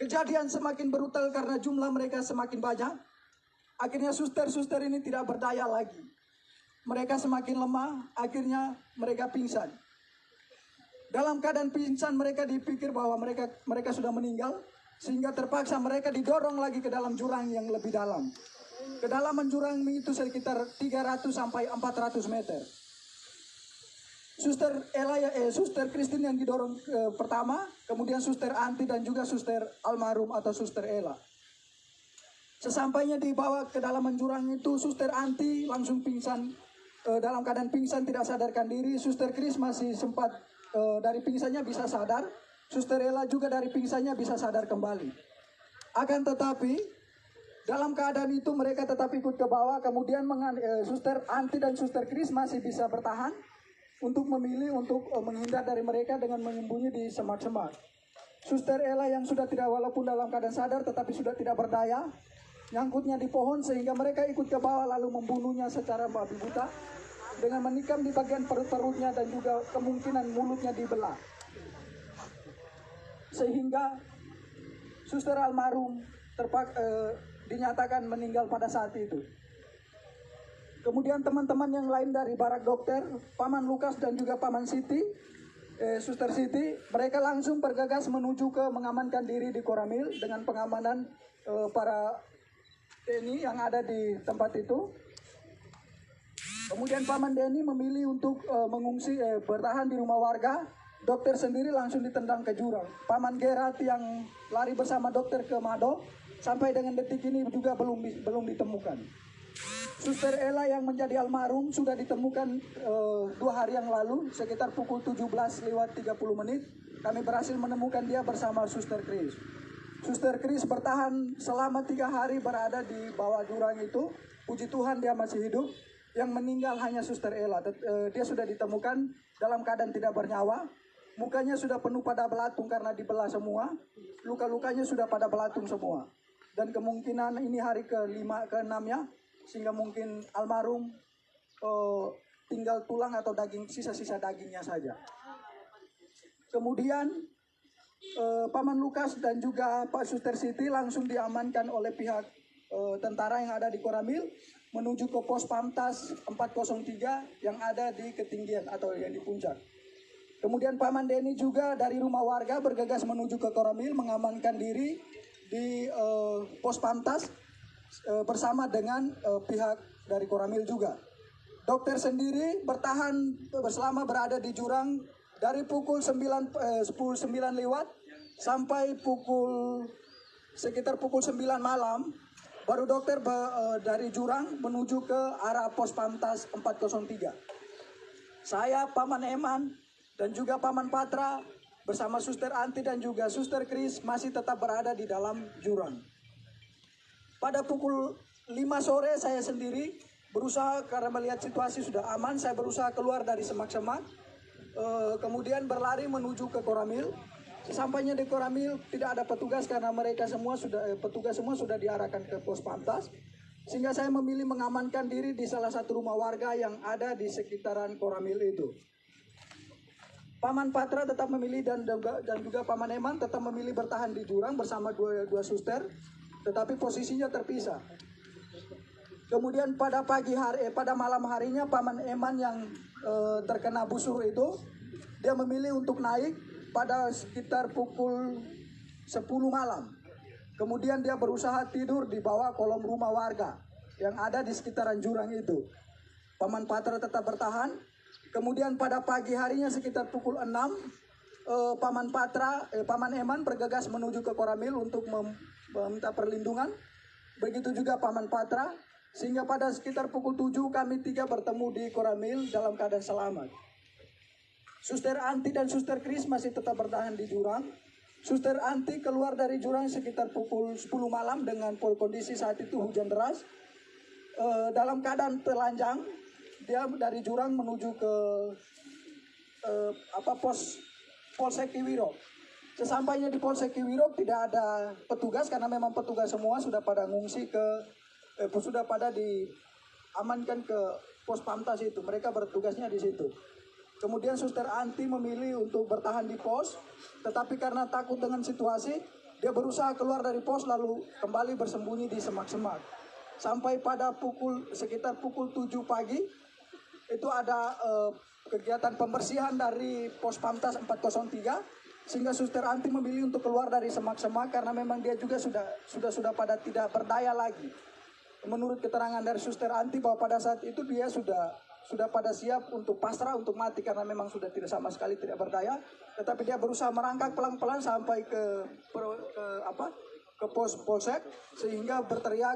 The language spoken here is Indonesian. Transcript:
Kejadian semakin brutal karena jumlah mereka semakin banyak. Akhirnya suster-suster ini tidak berdaya lagi. Mereka semakin lemah, akhirnya mereka pingsan. Dalam keadaan pingsan mereka dipikir bahwa mereka sudah meninggal, sehingga terpaksa mereka didorong lagi ke dalam jurang yang lebih dalam. Kedalaman jurang itu sekitar 300 sampai 400 meter. Suster Christine yang didorong pertama, kemudian Suster Anti dan juga Suster almarhum atau Suster Ella. Sesampainya dibawa ke dalam jurang itu, Suster Anti langsung pingsan, dalam keadaan pingsan tidak sadarkan diri. Suster Chris masih sempat dari pingsannya bisa sadar. Suster Ella juga dari pingsannya bisa sadar kembali. Akan tetapi dalam keadaan itu mereka tetap ikut ke bawah. Kemudian Suster Anti dan Suster Chris masih bisa bertahan untuk memilih untuk menghindar dari mereka dengan menyembunyi di semak-semak. Suster Ella yang sudah tidak, walaupun dalam keadaan sadar tetapi sudah tidak berdaya, nyangkutnya di pohon sehingga mereka ikut ke bawah lalu membunuhnya secara babi buta dengan menikam di bagian perutnya dan juga kemungkinan mulutnya dibelah. Sehingga Suster almarhum dinyatakan meninggal pada saat itu. Kemudian teman-teman yang lain dari barak dokter, Paman Lukas dan juga Paman Siti, Suster Siti, mereka langsung bergegas menuju ke mengamankan diri di Koramil dengan pengamanan para TNI yang ada di tempat itu. Kemudian Paman Denny memilih untuk mengungsi, bertahan di rumah warga. Dokter sendiri langsung ditendang ke jurang. Paman Gerat yang lari bersama dokter ke Mado, sampai dengan detik ini juga belum ditemukan. Suster Ella yang menjadi almarhum sudah ditemukan 2 hari yang lalu, sekitar pukul 17:30 kami berhasil menemukan dia bersama Suster Chris. Suster Chris bertahan selama 3 hari berada di bawah jurang itu. Puji Tuhan dia masih hidup. Yang meninggal hanya Suster Ella. Dia sudah ditemukan dalam keadaan tidak bernyawa. Mukanya sudah penuh pada belatung karena dibelah semua. Luka-lukanya sudah pada belatung semua. Dan kemungkinan ini hari ke-5, ke-6-nya. Sehingga mungkin almarhum tinggal tulang atau daging, sisa-sisa dagingnya saja. Kemudian Paman Lukas dan juga Pak Suster Siti langsung diamankan oleh pihak tentara yang ada di Koramil menuju ke pos Pamtas 403 yang ada di ketinggian atau yang di puncak. Kemudian Paman Denny juga dari rumah warga bergegas menuju ke Koramil mengamankan diri di pos Pamtas bersama dengan pihak dari Koramil juga. Dokter sendiri bertahan selama berada di jurang dari pukul 9 lewat sampai sekitar pukul 9 malam. Baru dokter dari jurang menuju ke arah pos Pamtas 403. Saya, Paman Eman, dan juga Paman Patra bersama Suster Anti dan juga Suster Chris masih tetap berada di dalam jurang. Pada pukul 5 sore saya sendiri berusaha, karena melihat situasi sudah aman, saya berusaha keluar dari semak-semak. Kemudian berlari menuju ke Koramil. Sesampainya di Koramil tidak ada petugas karena petugas semua sudah diarahkan ke pos Pamtas. Sehingga saya memilih mengamankan diri di salah satu rumah warga yang ada di sekitaran Koramil itu. Paman Patra tetap memilih dan juga Paman Eman tetap memilih bertahan di jurang bersama dua suster. Tetapi posisinya terpisah. Kemudian pada malam harinya Paman Eman yang terkena busur itu, dia memilih untuk naik pada sekitar pukul 10 malam. Kemudian dia berusaha tidur di bawah kolom rumah warga yang ada di sekitaran jurang itu. Paman Patra tetap bertahan. Kemudian pada pagi harinya sekitar pukul 6, Paman Eman bergegas menuju ke Koramil untuk meminta perlindungan. Begitu juga Paman Patra. Sehingga pada sekitar pukul 7 kami 3 bertemu di Koramil dalam keadaan selamat. Suster Anti dan Suster Chris masih tetap bertahan di jurang. Suster Anti keluar dari jurang sekitar pukul 10 malam dengan kondisi saat itu hujan deras. Dalam keadaan telanjang, dia dari jurang menuju ke Polsek Kiwirok. Sesampainya di Polsek Kiwirok tidak ada petugas karena memang petugas semua sudah pada ngungsi sudah pada diamankan ke pos Pamtas itu. Mereka bertugasnya di situ. Kemudian Suster Anti memilih untuk bertahan di pos, tetapi karena takut dengan situasi, Dia berusaha keluar dari pos lalu kembali bersembunyi di semak-semak. Sampai pada sekitar pukul 7 pagi itu ada kegiatan pembersihan dari pos Pamtas 403, sehingga Suster Anti memilih untuk keluar dari semak-semak karena memang dia juga sudah pada tidak berdaya lagi. Menurut keterangan dari Suster Anti bahwa pada saat itu dia sudah pada siap untuk pasrah, untuk mati karena memang sudah tidak sama sekali tidak berdaya. Tetapi dia berusaha merangkak pelan-pelan sampai ke pos polsek sehingga berteriak